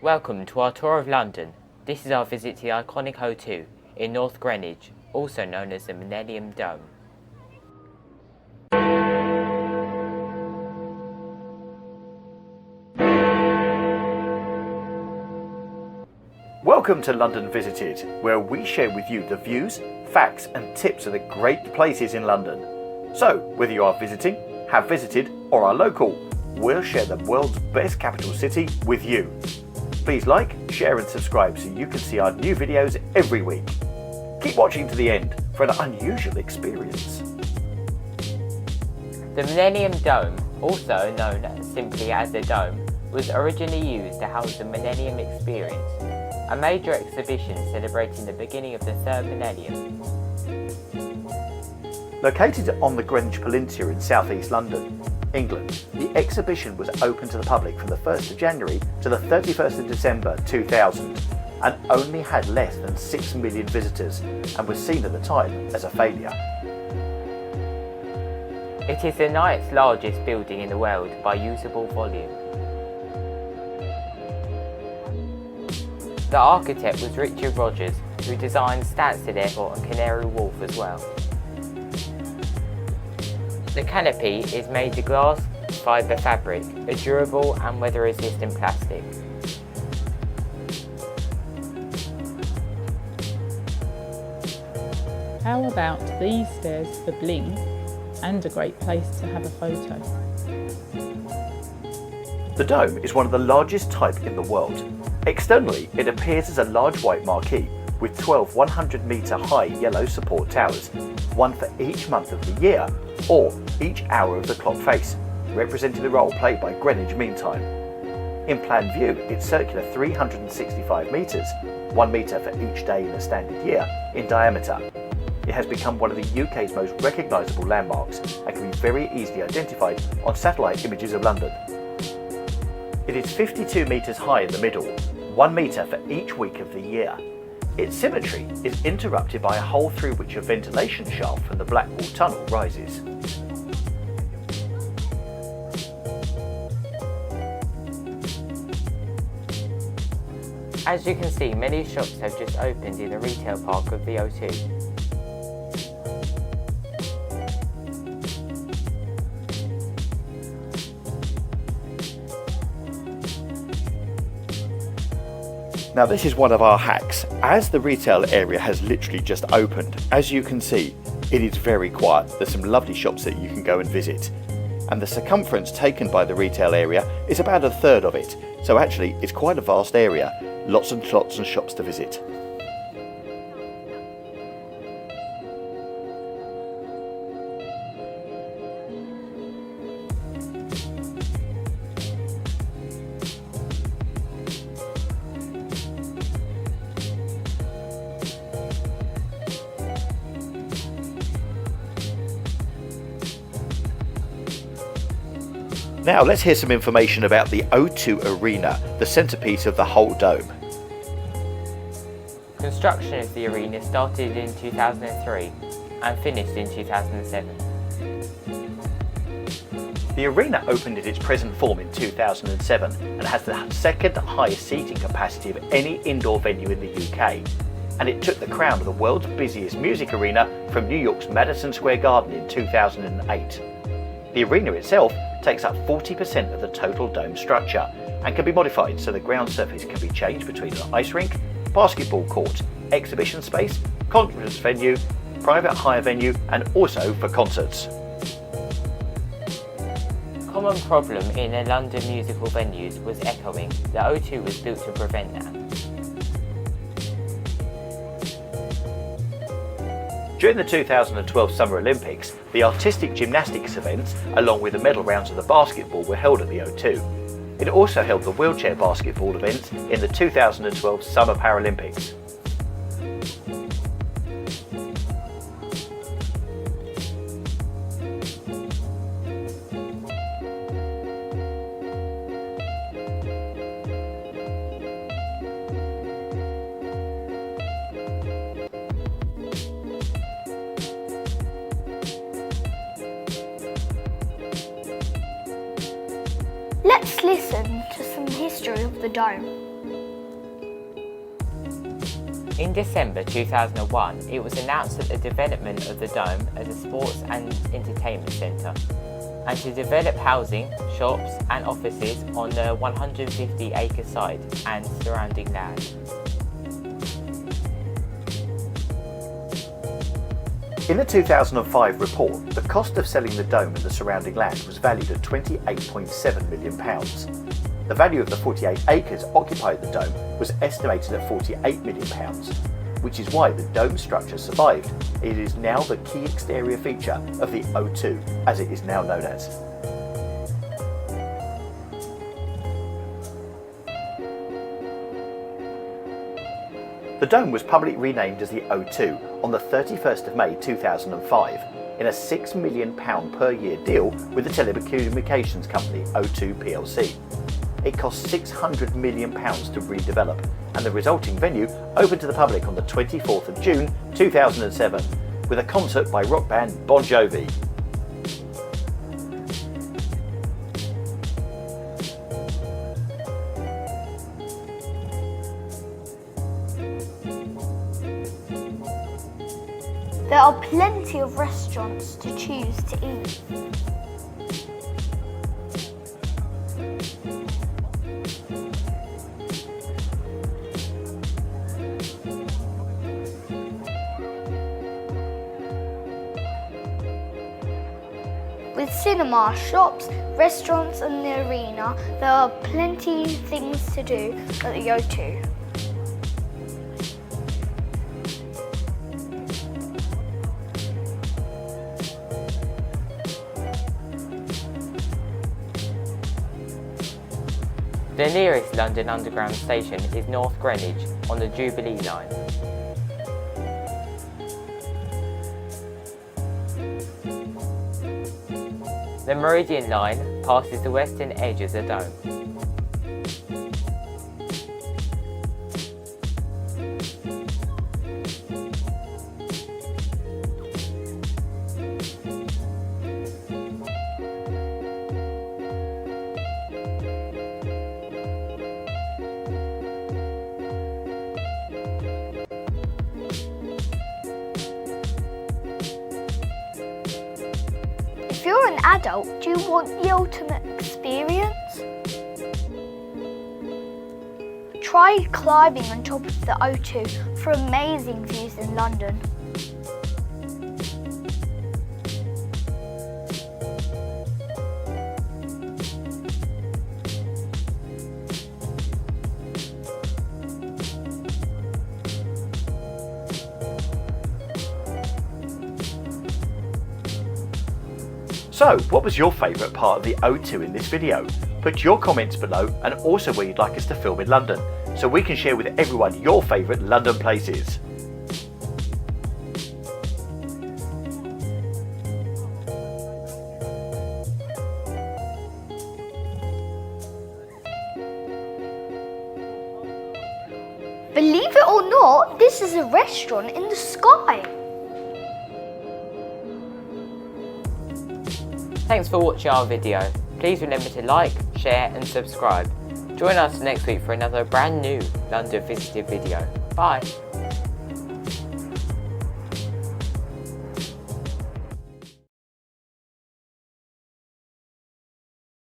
Welcome to our tour of London. This is our visit to the iconic O2 in North Greenwich, also known as the Millennium Dome. Welcome to London Visited, where we share with you the views, facts and tips of the great places in London. So, whether you are visiting, have visited or are local, we'll share the world's best capital city with you. Please like, share and subscribe so you can see our new videos every week. Keep watching to the end for an unusual experience. The Millennium Dome, also known simply as the Dome, was originally used to house the Millennium Experience, a major exhibition celebrating the beginning of the third millennium. Located on the Greenwich Peninsula in southeast London, England, the exhibition was open to the public from the 1st of January to the 31st of December 2000 and only had less than 6 million visitors and was seen at the time as a failure. It is the 9th largest building in the world by usable volume. The architect was Richard Rogers, who designed Stansted Airport and Canary Wharf as well. The canopy is made of glass fibre fabric, a durable and weather-resistant plastic. How about these stairs for bling and a great place to have a photo? The dome is one of the largest type in the world. Externally, it appears as a large white marquee with 12 100-metre high yellow support towers, one for each month of the year or each hour of the clock face, representing the role played by Greenwich Mean Time. In plan view, it's circular 365 metres, 1 metre for each day in a standard year, in diameter. It has become one of the UK's most recognisable landmarks and can be very easily identified on satellite images of London. It is 52 metres high in the middle, 1 metre for each week of the year. Its symmetry is interrupted by a hole through which a ventilation shaft from the Blackwall Tunnel rises. As you can see, many shops have just opened in the retail park of the O2. Now this is one of our hacks. As the retail area has literally just opened, as you can see, it is very quiet. There's some lovely shops that you can go and visit. And the circumference taken by the retail area is about 1/3 of it. So actually it's quite a vast area. Lots and lots of shops to visit. Now let's hear some information about the O2 Arena, the centrepiece of the whole dome. Construction of the arena started in 2003 and finished in 2007. The arena opened in its present form in 2007 and has the second highest seating capacity of any indoor venue in the UK. And it took the crown of the world's busiest music arena from New York's Madison Square Garden in 2008. The arena itself takes up 40% of the total dome structure and can be modified so the ground surface can be changed between an ice rink, basketball court, exhibition space, conference venue, private hire venue and also for concerts. A common problem in the London musical venues was echoing. The O2 was built to prevent that. During the 2012 Summer Olympics, the artistic gymnastics events, along with the medal rounds of the basketball, were held at the O2. It also held the wheelchair basketball events in the 2012 Summer Paralympics. Let's listen to some history history of the dome. In December 2001, it was announced that the development of the dome as a sports and entertainment centre, and to develop housing, shops and offices on the 150-acre site and surrounding land. In a 2005 report, the cost of selling the dome and the surrounding land was valued at £28.7 million. The value of the 48 acres occupied the dome was estimated at £48 million, which is why the dome structure survived. It is now the key exterior feature of the O2, as it is now known as. The dome was publicly renamed as the O2 on the 31st of May 2005 in a £6 million per year deal with the telecommunications company O2 plc. It cost £600 million to redevelop, and the resulting venue opened to the public on the 24th of June 2007 with a concert by rock band Bon Jovi. There are plenty of restaurants to choose to eat. With cinema, shops, restaurants and the arena, there are plenty of things to do at the O2. The nearest London Underground station is North Greenwich on the Jubilee line. The Meridian line passes the western edge of the dome. If you're an adult, do you want the ultimate experience? Try climbing on top of the O2 for amazing views in London. So, what was your favourite part of the O2 in this video? Put your comments below and also where you'd like us to film in London, so we can share with everyone your favourite London places. Believe it or not, this is a restaurant in the sky. Thanks for watching our video. Please remember to like, share and subscribe. Join us next week for another brand new London Visited video. Bye!